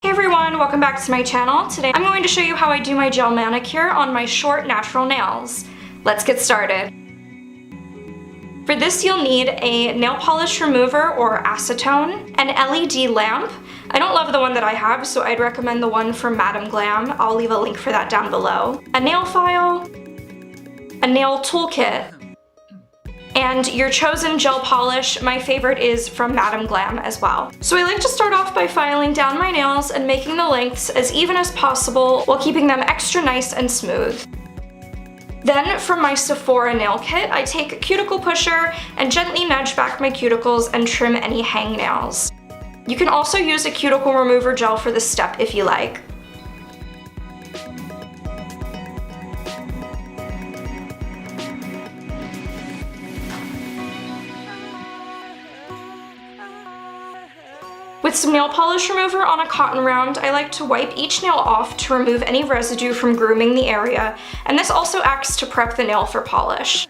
Hey everyone, welcome back to my channel. Today I'm going to show you how I do my gel manicure on my short natural nails. Let's get started. For this you'll need a nail polish remover or acetone, an LED lamp. I don't love the one that I have, so I'd recommend the one from Madam Glam. I'll leave a link for that down below. A nail file, a nail toolkit, and your chosen gel polish. My favorite is from Madam Glam as well. So I like to start off by filing down my nails and making the lengths as even as possible while keeping them extra nice and smooth. Then from my Sephora nail kit, I take a cuticle pusher and gently nudge back my cuticles and trim any hangnails. You can also use a cuticle remover gel for this step if you like. With some nail polish remover on a cotton round, I like to wipe each nail off to remove any residue from grooming the area, and this also acts to prep the nail for polish.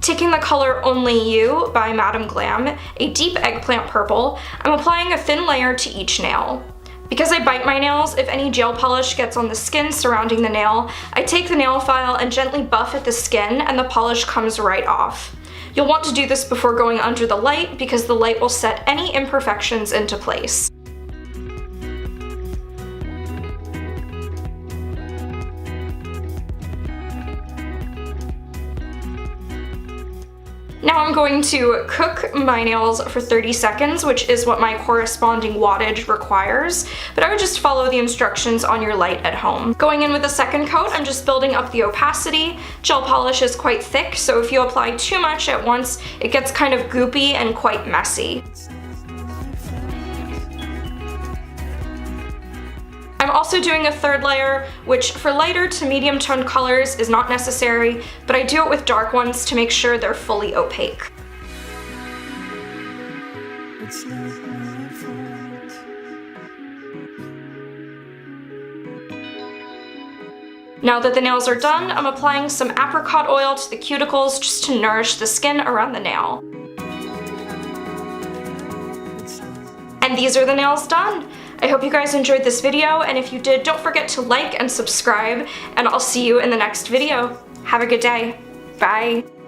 Taking the color Only You by Madam Glam, a deep eggplant purple, I'm applying a thin layer to each nail. Because I bite my nails, if any gel polish gets on the skin surrounding the nail, I take the nail file and gently buff at the skin and the polish comes right off. You'll want to do this before going under the light because the light will set any imperfections into place. Now I'm going to cook my nails for 30 seconds, which is what my corresponding wattage requires, but I would just follow the instructions on your light at home. Going in with a second coat, I'm just building up the opacity. Gel polish is quite thick, so if you apply too much at once, it gets kind of goopy and quite messy. I'm also doing a third layer, which for lighter to medium toned colors is not necessary, but I do it with dark ones to make sure they're fully opaque. Now that the nails are done, I'm applying some apricot oil to the cuticles just to nourish the skin around the nail. And these are the nails done! I hope you guys enjoyed this video, and if you did, don't forget to like and subscribe, and I'll see you in the next video. Have a good day. Bye!